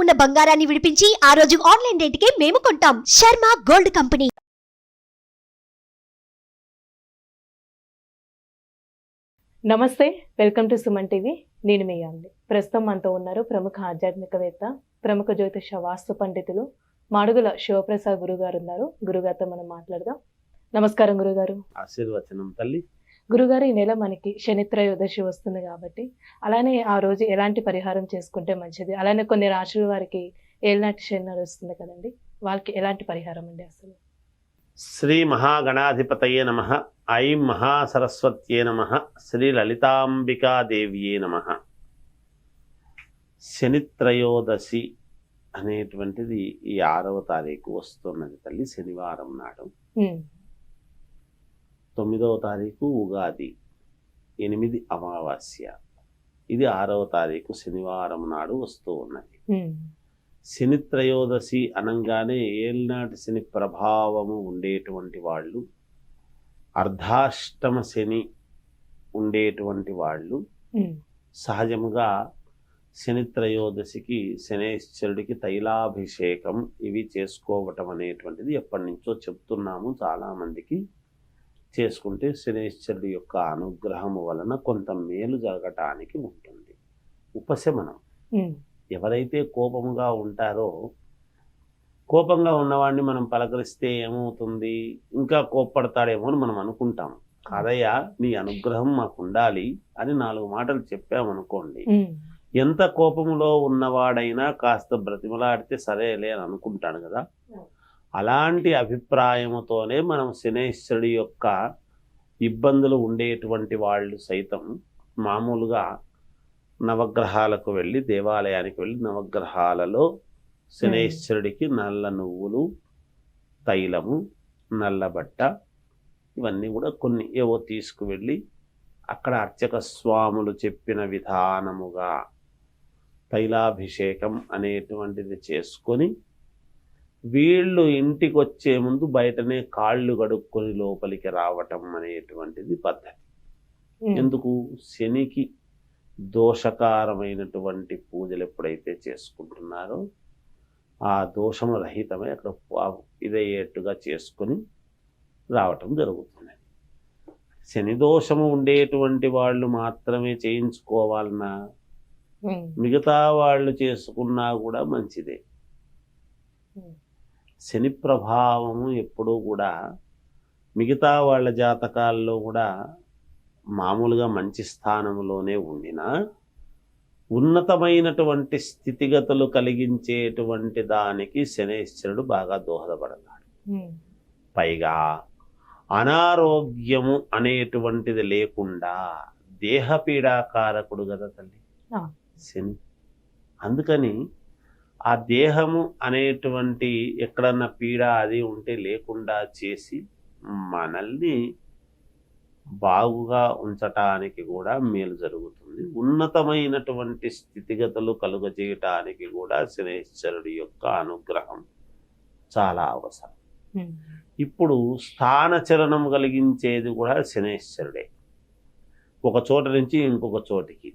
ఉన్న బంగారాన్ని విడిపించి ఆ రోజు ఆన్లైన్ రేటుకే మేము కొంటాం. Sharma gold company. నమస్తే, వెల్కమ్ టు సుమన్ టీవీ. నేను మీ యామిని. ప్రస్తుతం మనతో ఉన్నారు ప్రముఖ ఆధ్యాత్మికవేత్త, ప్రముఖ జ్యోతిష వాస్తు పండితులు మాడుగుల శివప్రసాద్ గురుగారు ఉన్నారు. గురుగారితో మనం మాట్లాడదాం. నమస్కారం గురుగారు. ఆశీర్వచనం తల్లి. గురుగారు, ఈ నెల మనకి శనిత్రయోదశి వస్తుంది కాబట్టి అలానే ఆ రోజు ఎలాంటి పరిహారం చేసుకుంటే మంచిది? అలానే కొన్ని రాశుల వారికి ఏలినాటి శని నడుస్తుంది కదండి, వాళ్ళకి ఎలాంటి పరిహారం అండి అసలు? శ్రీ మహాగణాధిపతయే నమః. ఐం మహాసరస్వత్యే నమః. శ్రీ లలితాంబికాదేవ్యే నమః. శనిత్రయోదశి అనేటువంటిది ఈ 6వ తారీఖు వస్తున్నది తల్లి, శనివారం నాడు. 9వ తారీఖు ఉగాది, 8 అమావాస్య. ఇది 6వ తారీఖు శనివారం నాడు వస్తూ ఉన్నది. శనిత్రయోదశి అనంగానే ఏలినాటి శని ప్రభావము ఉండేటువంటి వాళ్ళు, అర్ధాష్టమ శని ఉండేటువంటి వాళ్ళు సహజముగా శనిత్రయోదశికి శనేశ్వరుడికి తైలాభిషేకం ఇవి చేసుకోవటం అనేటువంటిది ఎప్పటి నుంచో చెప్తున్నాము. చాలామందికి చేసుకుంటే శనేశ్వరుడి యొక్క అనుగ్రహము వలన కొంత మేలు జరగటానికి ఉంటుంది. ఉపశమనం. ఎవరైతే కోపముగా ఉంటారో, కోపంగా ఉన్నవాడిని మనం పలకరిస్తే ఏమవుతుంది, ఇంకా కోప్పడతాడేమో అని మనం అనుకుంటాం. కాదయ్యా, నీ అనుగ్రహం మాకు ఉండాలి అని 4 మాటలు చెప్పామనుకోండి, ఎంత కోపంలో ఉన్నవాడైనా కాస్త బ్రతిమలాడితే సరేలే అని అనుకుంటాడు కదా. అలాంటి అభిప్రాయముతోనే మనం శనేశ్వరుడి యొక్క ఇబ్బందులు ఉండేటువంటి వాళ్ళు సైతం మామూలుగా నవగ్రహాలకు వెళ్ళి, దేవాలయానికి వెళ్ళి నవగ్రహాలలో శనేశ్వరుడికి నల్ల నువ్వులు, తైలము, నల్లబట్ట ఇవన్నీ కూడా కొన్ని ఏవో తీసుకువెళ్ళి అక్కడ అర్చక స్వాములు చెప్పిన విధానముగా తైలాభిషేకం అనేటువంటిది చేసుకొని వీళ్ళు ఇంటికి వచ్చే ముందు బయటనే కాళ్ళు కడుక్కొని లోపలికి రావటం అనేటువంటిది పద్ధతి. ఎందుకు? శనికి దోషకారమైనటువంటి పూజలు ఎప్పుడైతే చేసుకుంటున్నారో ఆ దోషము రహితమై అక్కడ ఇదయ్యేట్టుగా చేసుకొని రావటం జరుగుతుంది. శని దోషము ఉండేటువంటి వాళ్ళు మాత్రమే చేయించుకోవాలన్నా, మిగతా వాళ్ళు చేసుకున్నా కూడా మంచిదే. శని ప్రభావము ఎప్పుడూ కూడా మిగతా వాళ్ళ జాతకాల్లో కూడా మామూలుగా మంచి స్థానంలోనే ఉండినా ఉన్నతమైనటువంటి స్థితిగతులు కలిగించేటువంటి దానికి శనేశ్వరుడు బాగా దోహదపడతాడు. పైగా అనారోగ్యము అనేటువంటిది లేకుండా దేహపీడాకారకుడు కదా తల్లి శని. అందుకని ఆ దేహము అనేటువంటి ఎక్కడన్నా పీడ అది ఉంటే లేకుండా చేసి మనల్ని బాగుగా ఉంచటానికి కూడా మేలు జరుగుతుంది. ఉన్నతమైనటువంటి స్థితిగతులు కలుగజేయటానికి కూడా శనేశ్వరుడి యొక్క అనుగ్రహం చాలా అవసరం. ఇప్పుడు స్థానచలనం కలిగించేది కూడా శనేశ్వరుడే, ఒక చోట నుంచి ఇంకొక చోటికి.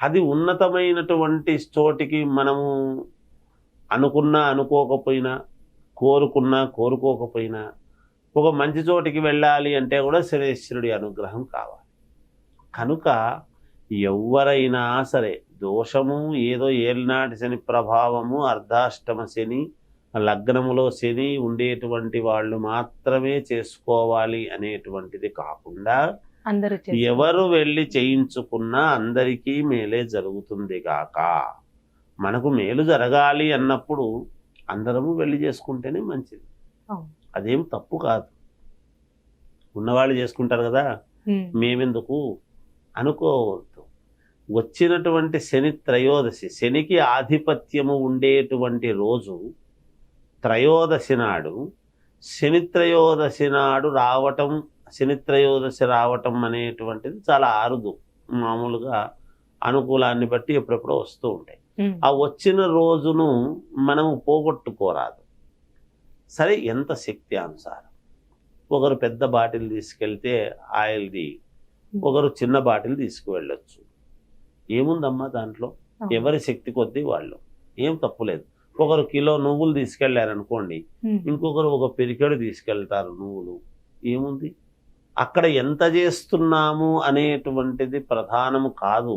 అది ఉన్నతమైనటువంటి చోటికి మనము అనుకున్నా అనుకోకపోయినా, కోరుకున్నా కోరుకోకపోయినా ఒక మంచి చోటికి వెళ్ళాలి అంటే కూడా శనేశ్వరుడి అనుగ్రహం కావాలి. కనుక ఎవరైనా సరే దోషము ఏదో ఏలినాటి శని ప్రభావము, అర్ధాష్టమ శని, లగ్నములో శని ఉండేటువంటి వాళ్ళు మాత్రమే చేసుకోవాలి అనేటువంటిది కాకుండా ఎవరు వెళ్ళి చేయించుకున్నా అందరికీ మేలే జరుగుతుంది గాక. మనకు మేలు జరగాలి అన్నప్పుడు అందరము వెళ్ళి చేసుకుంటేనే మంచిది. అదేం తప్పు కాదు. ఉన్నవాళ్ళు చేసుకుంటారు కదా, మేమెందుకు అనుకోవద్దు. వచ్చినటువంటి శని త్రయోదశి, శనికి ఆధిపత్యము ఉండేటువంటి రోజు త్రయోదశి నాడు, శని త్రయోదశి నాడు రావటం, శనిత్రయోదశి రావటం అనేటువంటిది చాలా అరుదు. మామూలుగా అనుకూలాన్ని బట్టి ఎప్పుడెప్పుడో వస్తూ ఉంటాయి. ఆ వచ్చిన రోజును మనము పోగొట్టుకోరాదు. సరే, ఎంత శక్తి అనుసారం. ఒకరు పెద్ద బాటిల్ తీసుకెళ్తే ఆయిల్ది, ఒకరు చిన్న బాటిల్ తీసుకువెళ్ళొచ్చు. ఏముందమ్మా దాంట్లో? ఎవరి శక్తి కొద్దీ వాళ్ళు. ఏం తప్పులేదు. ఒకరు కిలో నువ్వులు తీసుకెళ్లారనుకోండి, ఇంకొకరు ఒక పిరికెడు తీసుకెళ్తారు నువ్వులు, ఏముంది? అక్కడ ఎంత చేస్తున్నాము అనేటువంటిది ప్రధానము కాదు,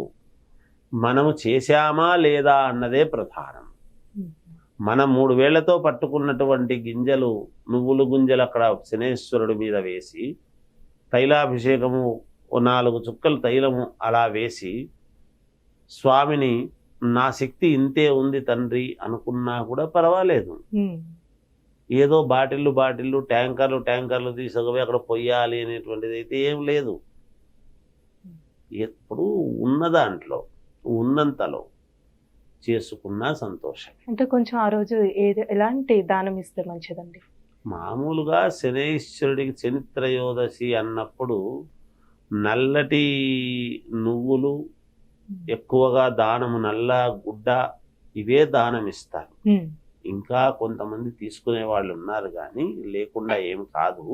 మనము చేశామా లేదా అన్నదే ప్రధానం. మనం 3 వేళ్లతో పట్టుకున్నటువంటి గింజలు, నువ్వులు గింజలు అక్కడ శనేశ్వరుడి మీద వేసి, తైలాభిషేకము 4 చుక్కలు తైలము అలా వేసి, స్వామిని నా శక్తి ఇంతే ఉంది తండ్రి అనుకున్నా కూడా పర్వాలేదు. ఏదో బాటిళ్ళు ట్యాంకర్లు తీసుకుపోయి అక్కడ పొయ్యాలి అనేటువంటిది అయితే ఏం లేదు. ఎప్పుడు ఉన్న దాంట్లో ఉన్నంతలో చేసుకున్నా సంతోషం. అంటే కొంచెం ఆ రోజు ఎలాంటి దానం ఇస్తే మంచిదండి? మామూలుగా శనైశ్వరుడికి శనిత్రయోదశి అన్నప్పుడు నల్లటి నువ్వులు ఎక్కువగా దానము, నల్ల గుడ్డ ఇవే దానం ఇస్తారు. ఇంకా కొంతమంది తీసుకునే వాళ్ళు ఉన్నారు, కానీ లేకుండా ఏం కాదు.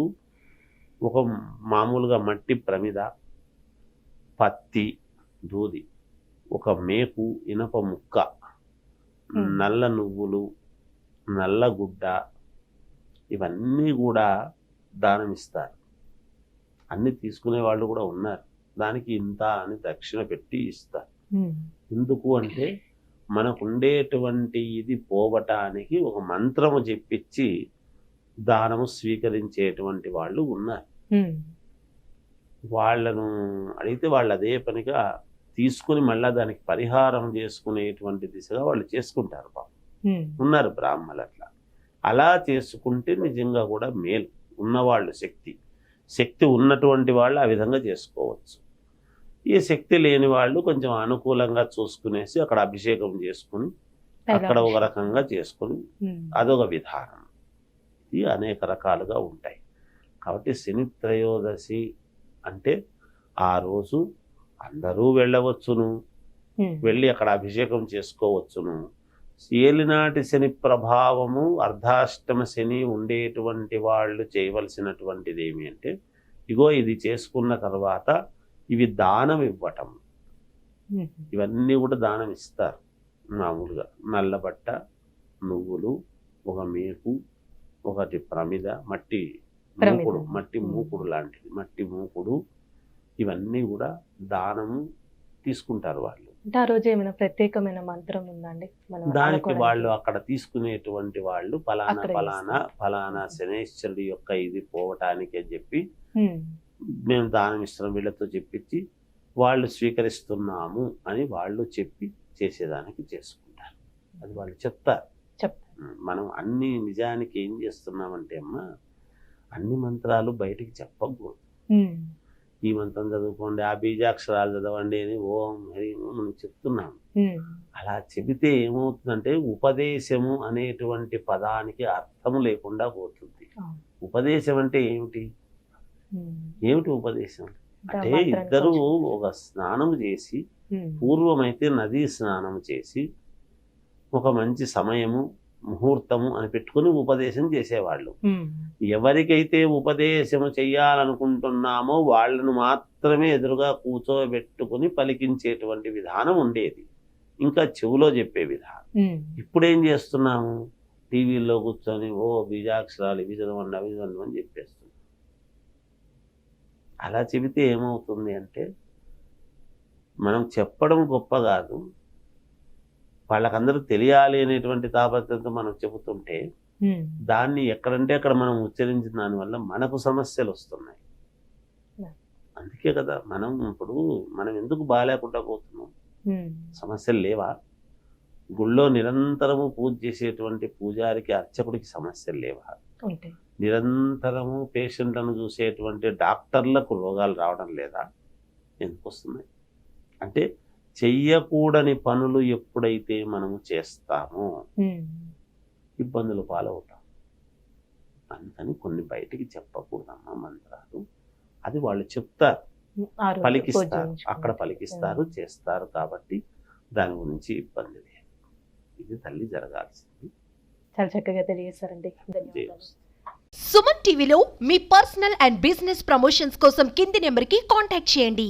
ఒక మామూలుగా మట్టి ప్రమిద, పత్తి, దూది, ఒక మేకు, ఇనప ముక్క, నల్ల నువ్వులు, నల్ల గుడ్డ, ఇవన్నీ కూడా దానం ఇస్తారు. అన్ని తీసుకునే వాళ్ళు కూడా ఉన్నారు. దానికి ఇంత అని దక్షిణ పెట్టి ఇస్తారు. ఎందుకు అంటే మనకు ఉండేటువంటి ఇది పోవటానికి ఒక మంత్రము చెప్పించి దానము స్వీకరించేటువంటి వాళ్ళు ఉన్నారు. వాళ్ళను అడిగితే వాళ్ళు అదే పనిగా తీసుకుని మళ్ళా దానికి పరిహారం చేసుకునేటువంటి దిశగా వాళ్ళు చేసుకుంటారు. పాపం ఉన్నారు బ్రాహ్మణులు అట్లా. అలా చేసుకుంటే నిజంగా కూడా మేలు. ఉన్నవాళ్ళు శక్తి ఉన్నటువంటి వాళ్ళు ఆ విధంగా చేసుకోవచ్చు. ఈ శక్తి లేని వాళ్ళు కొంచెం అనుకూలంగా చూసుకునేసి అక్కడ అభిషేకం చేసుకుని అక్కడ ఒక రకంగా చేసుకుని అదొక విధానం. ఇది అనేక రకాలుగా ఉంటాయి. కాబట్టి శని త్రయోదశి అంటే ఆ రోజు అందరూ వెళ్ళవచ్చును, వెళ్ళి అక్కడ అభిషేకం చేసుకోవచ్చును. ఏలినాటి శని ప్రభావము, అర్ధాష్టమ శని ఉండేటువంటి వాళ్ళు చేయవలసినటువంటిది ఏమి అంటే, ఇగో ఇది చేసుకున్న తర్వాత ఇవి దానం ఇవ్వటం. ఇవన్నీ కూడా దానం ఇస్తారు. మామూలుగా నల్లబట్ట, నువ్వులు, ఒక మేకు, ఒకటి ప్రమిద, మట్టి మూకుడు లాంటిది, మట్టి మూకుడు, ఇవన్నీ కూడా దానము తీసుకుంటారు వాళ్ళు. ఆ రోజు ఏమైనా ప్రత్యేకమైన మంత్రం ఉందండి? దానికి వాళ్ళు అక్కడ తీసుకునేటువంటి వాళ్ళు ఫలానా శనేశ్వరుడి యొక్క ఇది పోవటానికి అని చెప్పి మేము దానం ఇస్తున్నాం వీళ్ళతో చెప్పించి వాళ్ళు స్వీకరిస్తున్నాము అని వాళ్ళు చెప్పి చేసేదానికి చేసుకుంటారు. అది వాళ్ళు చెప్తారు. మనం అన్ని నిజానికి ఏం చేస్తున్నామంటే అమ్మా, అన్ని మంత్రాలు బయటికి చెప్పకూడదు. ఈ మంత్రం చదువుకోండి, ఆ బీజాక్షరాలు చదవండి అని ఓం హరి మనం చెప్తున్నాం. అలా చెబితే ఏమవుతుందంటే ఉపదేశము అనేటువంటి పదానికి అర్థము లేకుండా పోతుంది. ఉపదేశం అంటే ఏమిటి ఉపదేశం అంటే ఇద్దరు ఒక స్నానం చేసి, పూర్వమైతే నదీ స్నానం చేసి ఒక మంచి సమయము ముహూర్తము అని పెట్టుకుని ఉపదేశం చేసేవాళ్ళు. ఎవరికైతే ఉపదేశము చెయ్యాలనుకుంటున్నామో వాళ్ళను మాత్రమే ఎదురుగా కూర్చోబెట్టుకుని పలికించేటువంటి విధానం ఉండేది, ఇంకా చెవులో చెప్పే విధానం. ఇప్పుడేం చేస్తున్నాము, టీవీల్లో కూర్చొని ఓ బీజాక్షరాలు ఇవి చదవండి అవి చదవండి అని చెప్పేస్తున్నాం. అలా చెబితే ఏమవుతుంది అంటే, మనం చెప్పడం గొప్ప కాదు, వాళ్ళకందరూ తెలియాలి అనేటువంటి తాపత్రయంతో మనం చెబుతుంటే దాన్ని ఎక్కడంటే అక్కడ మనం ఉచ్చరించిన దానివల్ల మనకు సమస్యలు వస్తున్నాయి. అందుకే కదా మనం ఎందుకు బాగాలేకుండా పోతున్నాం? సమస్యలు లేవా? గుళ్ళో నిరంతరము పూజ చేసేటువంటి పూజారికి, అర్చకుడికి సమస్యలు లేవా? నిరంతరము పేషెంట్లను చూసేటువంటి డాక్టర్లకు రోగాలు రావడం లేదా? ఎందుకు వస్తున్నాయి అంటే, చెయ్యకూడని పనులు ఎప్పుడైతే మనము చేస్తామో ఇబ్బందులు పాలవుతాం. అందుకని కొన్ని బయటికి చెప్పకూడదమ్మా మంత్రాలు. అది వాళ్ళు చెప్తారు, పలికిస్తారు, అక్కడ పలికిస్తారు, చేస్తారు. కాబట్టి దాని గురించి ఇబ్బంది లేదు. ఇది తల్లి జరగాల్సింది. చాలా చక్కగా తెలియజేశారండి. సుమన్ టీవీలో మీ పర్సనల్ అండ్ బిజినెస్ ప్రమోషన్స్ కోసం కింది నెంబర్కి కాంటాక్ట్ చేయండి.